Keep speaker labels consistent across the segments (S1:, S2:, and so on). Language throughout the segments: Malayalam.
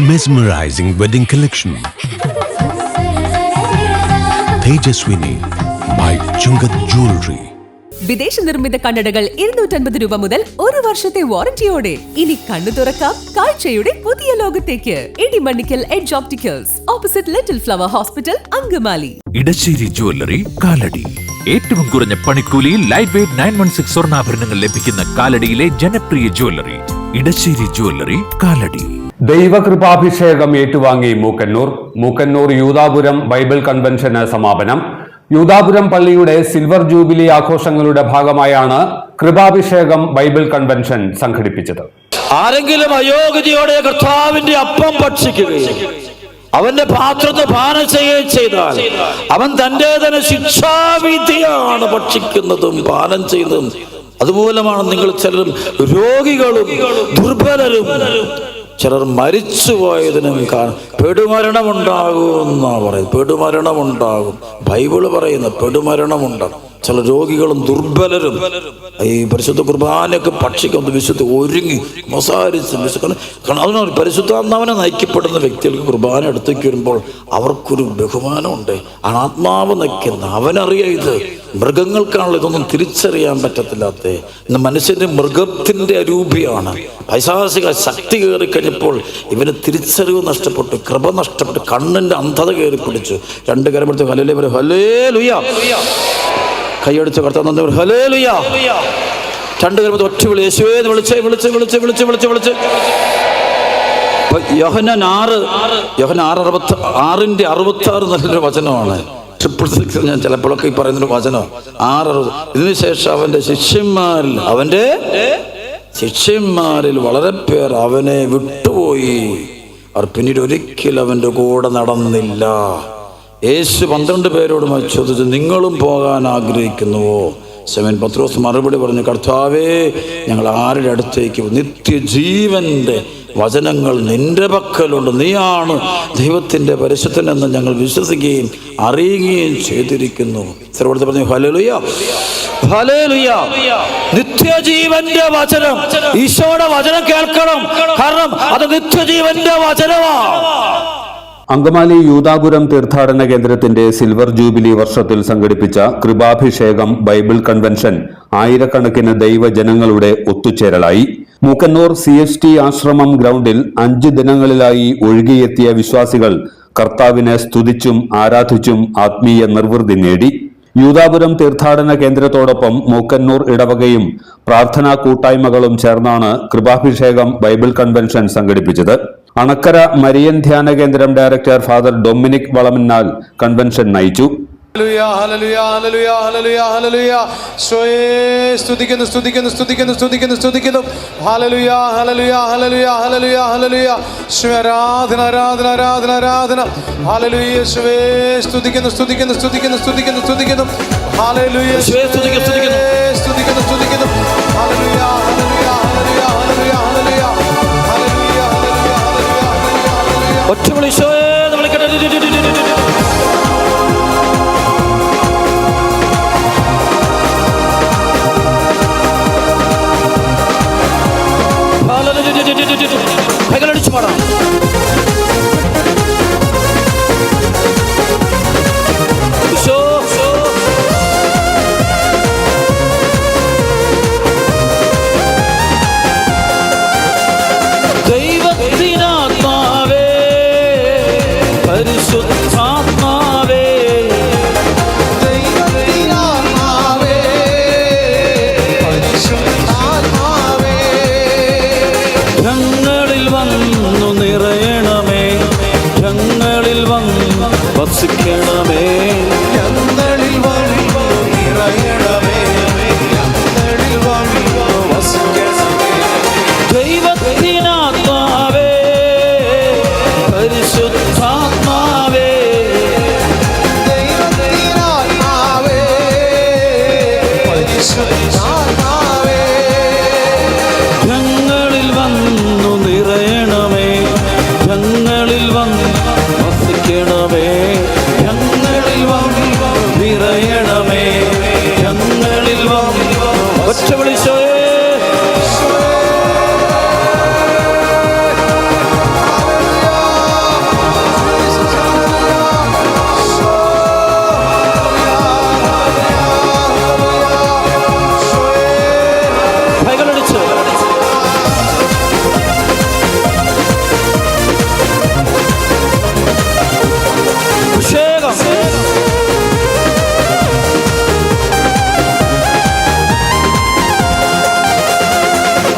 S1: Mesmerizing wedding collection. Tejaswini by Chungat Jewelry.
S2: വിദേശ നിർമ്മിത കണ്ണടകൾ 250 രൂപ മുതൽ 1 വർഷത്തെ വാറന്റിയോടെ. ഇനി കണ്ണു തുറക്കാം കാഴ്ചയുടെ പുതിയ ലോകത്തേക്ക്. Idimannickal Edge Opticals, opposite Little Flower Hospital, Angamaly.
S3: Edassery jewellery, Kalady. ഏറ്റവും കുറഞ്ഞ പണിക്കൂലിയിൽ ലൈറ്റ് വെയ്റ്റ് 916 സ്വർണ്ണാഭരണങ്ങൾ ലഭിക്കുന്ന കാലടിയിലെ ജനപ്രിയ ജ്വല്ലറി ഇടശ്ശേരി ജ്വല്ലറി, കാലടി.
S4: ദൈവകൃപാഭിഷേകം ഏറ്റുവാങ്ങി മൂക്കന്നൂർ യൂദാപുരം ബൈബിൾ കൺവെൻഷന് സമാപനം. യൂദാപുരം പള്ളിയുടെ സിൽവർ ജൂബിലി ആഘോഷങ്ങളുടെ ഭാഗമായാണ് കൃപാഭിഷേകം ബൈബിൾ കൺവെൻഷൻ സംഘടിപ്പിച്ചത്.
S5: ആരെങ്കിലും അയോഗ്യതയോടെ കർത്താവിന്റെ അപ്പം ഭക്ഷിക്കുകയും അവന്റെ പാത്രത്തെ പാനം ചെയ്യുകയും ചെയ്താൽ അവൻ തന്റെ തന്നെ ശിക്ഷാവിധിയാണ് ഭക്ഷിക്കുന്നതും പാനം ചെയ്യുന്നതും. അതുമൂലമാണ് നിങ്ങൾ ചിലരും രോഗികളും ദുർബലരും ചിലർ മരിച്ചുപോയതിനും പെടുമരണമുണ്ടാകുമെന്നാണ് പറയുന്നത്. പെടുമരണമുണ്ടാകും. ബൈബിള് പറയുന്ന പെടുമരണമുണ്ടാകും. ചില രോഗികളും ദുർബലരും ഈ പരിശുദ്ധ കുർബാനയൊക്കെ ഭക്ഷിക്കുന്നത് വിശുദ്ധ ഒരുങ്ങി മസാരിച്ച് കാരണം അതിനൊരു പരിശുദ്ധാത്മാവിനെ നയിക്കപ്പെടുന്ന വ്യക്തികൾക്ക് കുർബാന അടുത്തേക്ക് വരുമ്പോൾ അവർക്കൊരു ബഹുമാനമുണ്ട്. ആത്മാവ് നയിക്കുന്ന അവനറിയാം. ഇത് മൃഗങ്ങൾക്കാണല്ലോ ഇതൊന്നും തിരിച്ചറിയാൻ പറ്റത്തില്ലാത്ത. ഇന്ന് മനുഷ്യന്റെ മൃഗത്തിന്റെ അരൂപിയാണ്. പൈശാചിക ശക്തി കയറി കഴിഞ്ഞപ്പോൾ ഇവന് തിരിച്ചറിവ് നഷ്ടപ്പെട്ടു, കൃപ നഷ്ടപ്പെട്ടു, കണ്ണിന്റെ അന്ധത കയറി പിടിച്ചു. രണ്ട് കരം എടുത്ത് ഹല്ലേലൂയ കൈയടിച്ച കർത്താവ് ഹല്ലേലൂയ. രണ്ട് കരം ഒറ്റ വിളി യേശുവേ വിളിച്ച് വിളിച്ച് വിളിച്ച് വിളിച്ച് വിളിച്ച് വിളിച്ച് യോഹന്നാൻ 6:66 നല്ലൊരു വചനമാണ്. 666 ഞാൻ ചിലപ്പോഴൊക്കെ ഈ പറയുന്നൊരു വചനം 6:60. ഇതിനുശേഷം അവന്റെ ശിഷ്യന്മാരിൽ വളരെ പേർ അവനെ വിട്ടുപോയി. അവർ പിന്നീട് ഒരിക്കലും അവന്റെ കൂടെ നടന്നില്ല. യേശു 12 പേരോട് ചോദിച്ചു, നിങ്ങളും പോകാൻ ആഗ്രഹിക്കുന്നുവോ? ശമോൻ പത്രോസ് മറുപടി പറഞ്ഞു, കർത്താവേ, ഞങ്ങൾ ആരുടെ അടുത്തേക്ക്? നിത്യജീവന്റെ വചനങ്ങൾ നിന്റെ പക്കലുണ്ട്. നീയാണ് ദൈവത്തിന്റെ പരിശുദ്ധനെന്ന് ഞങ്ങൾ വിശ്വസിക്കുകയും അറിയുകയും ചെയ്തിരിക്കുന്നു. സർവ്വത്തെ പറഞ്ഞു ഹല്ലേലൂയ, ഹല്ലേലൂയ. നിത്യജീവന്റെ വചനം, ഈശോയുടെ വചനം കേൾക്കണം, കാരണം അത് നിത്യജീവന്റെ വചനമാണ്.
S4: അങ്കമാലി യൂദാപുരം തീർത്ഥാടന കേന്ദ്രത്തിന്റെ സിൽവർ ജൂബിലി വർഷത്തിൽ സംഘടിപ്പിച്ച കൃപാഭിഷേകം ബൈബിൾ കൺവെൻഷൻ ആയിരക്കണക്കിന് ദൈവജനങ്ങളുടെ ഒത്തുചേരലായി. മൂക്കന്നൂർ CST ആശ്രമം ഗ്രൗണ്ടിൽ 5 ദിനങ്ങളിലായി ഒഴുകിയെത്തിയ വിശ്വാസികൾ കർത്താവിനെ സ്തുതിച്ചും ആരാധിച്ചും ആത്മീയ നിർവൃതി നേടി. യൂദാപുരം തീർത്ഥാടന കേന്ദ്രത്തോടൊപ്പം മൂക്കന്നൂർ ഇടവകയും പ്രാർത്ഥനാ കൂട്ടായ്മകളും ചേർന്നാണ് കൃപാഭിഷേകം ബൈബിൾ കൺവെൻഷൻ സംഘടിപ്പിച്ചത്. അണക്കര മരിയൻ ധ്യാന കേന്ദ്രം director father Dominic Valamanal convention നയിച്ചു.
S6: സ്തുതിക്കുന്നു സ്തുതിക്കുന്നു സ്തുതിക്കുന്നു സ്തുതിക്കുന്നു സ്തുതിക്കുന്നു. Hallelujah hallelujah hallelujah hallelujah hallelujah. ആരാധന ആരാധന ആരാധന ആരാധന. ഹല്ലേലൂയ യേശുവേ സ്തുതിക്കുന്നു സ്തുതിക്കുന്നു സ്തുതിക്കുന്നു സ്തുതിക്കുന്നു സ്തുതിക്കുന്നു. ഹല്ലേലൂയ യേശുവേ സ്തുതിക്കുന്നു സ്തുതിക്കുന്നു സ്തുതിക്കുന്നു സ്തുതിക്കുന്നു. Hallelujah hallelujah hallelujah hallelujah hallelujah hallelujah hallelujah hallelujah.
S5: ഒറ്റ വിളിച്ചോയേ വിളിക്കട്ടെ. കൈകളടിച്ചു പാടാം. ദൈവത്തിനാത്മാവേ, പരിശുദ്ധാത്മാവേ,
S6: ദൈവത്തിനാത്മാവേ, പരിശുദ്ധാത്മാവേ,
S5: ഞങ്ങളിൽ വന്നു നിറയണമേ, ഞങ്ങളിൽ വന്നു വസിക്കണമേ,
S6: ഞങ്ങളിൽ വന്നു നിറയണമേ, ഞങ്ങളിൽ വന്നു വസിക്കണമേ.
S5: ദൈവത്തിനാത്മാവേ, പരിശുദ്ധാത്മാവേ,
S6: ദൈവത്തിനാത്മാവേ, പരിശുദ്ധാത്മാവേ,
S5: ഞങ്ങളിൽ വന്നു നിറയണമേ, ഞങ്ങളിൽ വന്നു വസിക്കണമേ, ഞങ്ങളിൽ വന്നു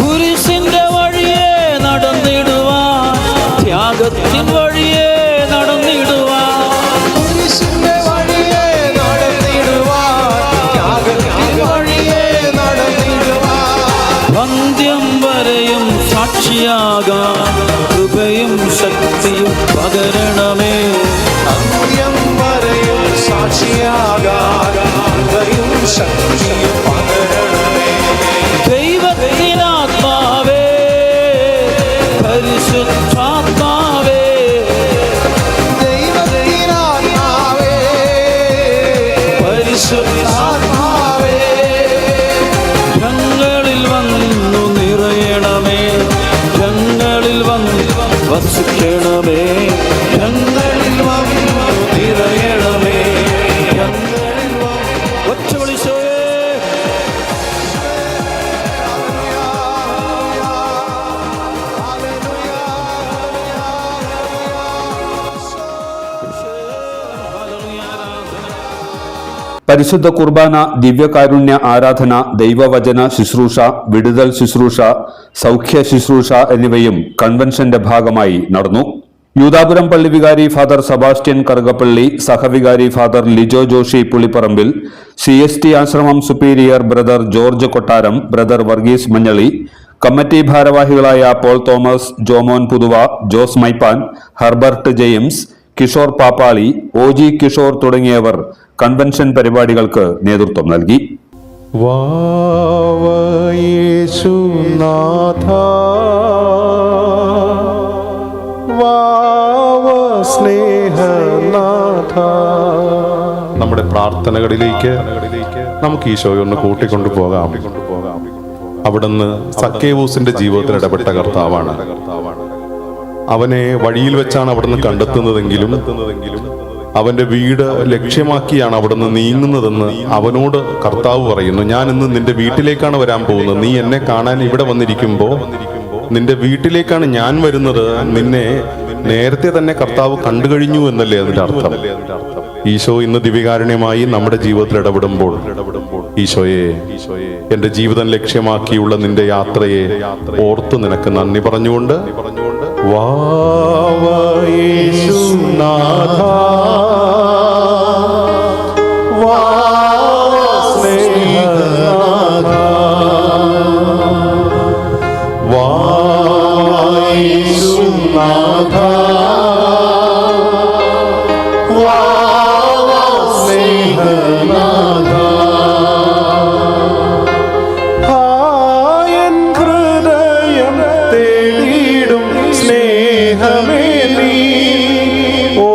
S5: കുരിശിന്റെ വഴിയെ നടന്നിടുവാൻ, ത്യാഗത്തിൻ വഴിയെ നടന്നിടുവാൻ,
S6: കുരിശിന്റെ വഴിയെ നടന്നിടുവാൻ, ത്യാഗത്തിൻ വഴിയെ നടന്നിടുവാൻ,
S5: അന്ത്യം വരെയും സാക്ഷിയാകാൻ കൃപയും ശക്തിയും പകരണമേ.
S6: അന്ത്യം വരെയും സാക്ഷിയാകാൻ കൃപയും ശക്തിയും പകരണമേ.
S5: ദൈവത്തിനാത്മാവേ, പരിശുദ്ധാത്മാവേ,
S6: ദൈവത്തിനാത്മാവേ,
S5: പരിശുദ്ധാത്മാവേ, ഞങ്ങളിൽ വന്നു നിറയണമേ, ഞങ്ങളിൽ വന്ന് വസിക്കണമേ, ഞങ്ങളിൽ വന്നു നിറയണമേ, ഞങ്ങളിൽ വന്ന് ഒറ്റ വിളിച്ചോയേ.
S4: പരിശുദ്ധ കുർബാന, ദിവ്യകാരുണ്യ ആരാധന, ദൈവവചന ശുശ്രൂഷ, വിടുതൽ ശുശ്രൂഷ, സൗഖ്യ ശുശ്രൂഷ എന്നിവയും കൺവെൻഷന്റെ ഭാഗമായി നടന്നു. യൂദാപുരം പള്ളി വികാരി ഫാദർ സെബാസ്റ്റ്യൻ കറുകപ്പള്ളി, സഹവികാരി ഫാദർ ലിജോ ജോഷി പുളിപ്പറമ്പിൽ, CST ആശ്രമം superior brother George Kottaram, brother Varghese Manjali, committee ഭാരവാഹികളായ പോൾ തോമസ്, ജോമോൻ പുതുവ, ജോസ് മൈപ്പാൻ, ഹർബർട്ട് ജെയിംസ്, കിഷോർ പാപ്പാളി, OG കിഷോർ തുടങ്ങിയവർ കൺവെൻഷൻ പരിപാടികൾക്ക് നേതൃത്വം നൽകി.
S7: യേശുനാഥ സ്നേഹനാഥ, നമ്മുടെ പ്രാർത്ഥനകളിലേക്ക് നമുക്ക് ഈശോയെ ഒന്ന് കൂട്ടിക്കൊണ്ടു പോകാം. അവിടുന്ന് സക്കേവൂസിന്റെ ജീവിതത്തിൽ ഇടപെട്ട കർത്താവാണ്. അവനെ വഴിയിൽ വെച്ചാണ് അവിടുന്ന് കണ്ടെത്തുന്നതെങ്കിലും അവന്റെ വീട് ലക്ഷ്യമാക്കിയാണ് അവിടുന്ന് നീങ്ങുന്നതെന്ന് അവനോട് കർത്താവ് പറയുന്നു. ഞാൻ ഇന്ന് നിന്റെ വീട്ടിലേക്കാണ് വരാൻ പോകുന്നത്. നീ എന്നെ കാണാൻ ഇവിടെ വന്നിരിക്കുമ്പോൾ നിന്റെ വീട്ടിലേക്കാണ് ഞാൻ വരുന്നത്. നിന്നെ നേരത്തെ തന്നെ കർത്താവ് കണ്ടു കഴിഞ്ഞു എന്നല്ലേ അതിന്റെ അർത്ഥം. ഈശോ ഇന്ന് ദിവ്യകാരുണ്യമായി നമ്മുടെ ജീവിതത്തിൽ ഇടപെടുമ്പോൾ ഈശോയെ, എന്റെ ജീവിതം ലക്ഷ്യമാക്കിയുള്ള നിന്റെ യാത്രയെ ഓർത്തു നിനക്ക് നന്ദി പറഞ്ഞുകൊണ്ട് യേശുനാഥ സ്നേഹനാഥ യേശുനാഥ സ്നേഹനാഥ ആയൻ ഹൃദയം തേടിടും സ്നേഹമേ നീ, ഓ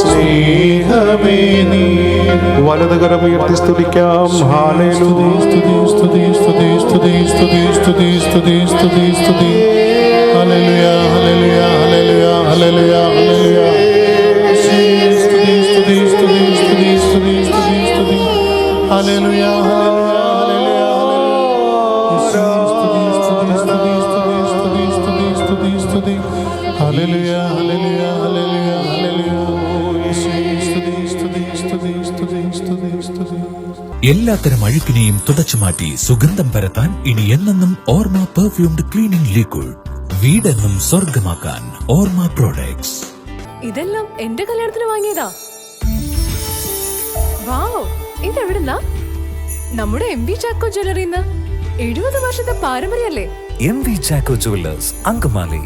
S7: സ്നേഹമേ നീ. വലതുകരമുയർത്തി സ്തുതിക്കാം. ഹല്ലേലൂയ, സ്തുതി സ്തുതി സ്തുതി സ്തുതി സ്തുതി സ്തുതി സ്തുതി സ്തുതി സ്തുതി. Hallelujah hallelujah hallelujah hallelujah hallelujah. സ്തുതി സ്തുതി സ്തുതി സ്തുതി സ്തുതി സ്തുതി സ്തുതി. ഹല്ലേലൂയ ഹല്ലേലൂയ ഹല്ലേലൂയ സ്തുതി സ്തുതി സ്തുതി സ്തുതി സ്തുതി സ്തുതി സ്തുതി സ്തുതി. Hallelujah hallelujah hallelujah hallelujah. സ്തുതി സ്തുതി സ്തുതി സ്തുതി സ്തുതി സ്തുതി.
S3: എല്ലാത്തരം അഴുക്കിനെയും തുടച്ചുമാറ്റി സുഗന്ധം പരത്താൻ ഇനി എന്നെന്നും ഓർമ്മ പെർഫ്യൂംഡ് ക്ലീനിംഗ് ലിക്വിഡ്. വീടെന്നും സ്വർഗമാക്കാൻ ഓർമ്മ പ്രോഡക്ട്സ്.
S2: ഇതെല്ലാം എന്റെ കല്യാണത്തിന് വാങ്ങിയതാ. വാവ്, ഇതെവിടുന്നാ? നമ്മുടെ MV ചാക്കോ ജ്വല്ലറിന്ന്. 70 വർഷത്തെ പാരമ്പര്യല്ലേ?
S3: MV Chacko jewellers, Angamaly.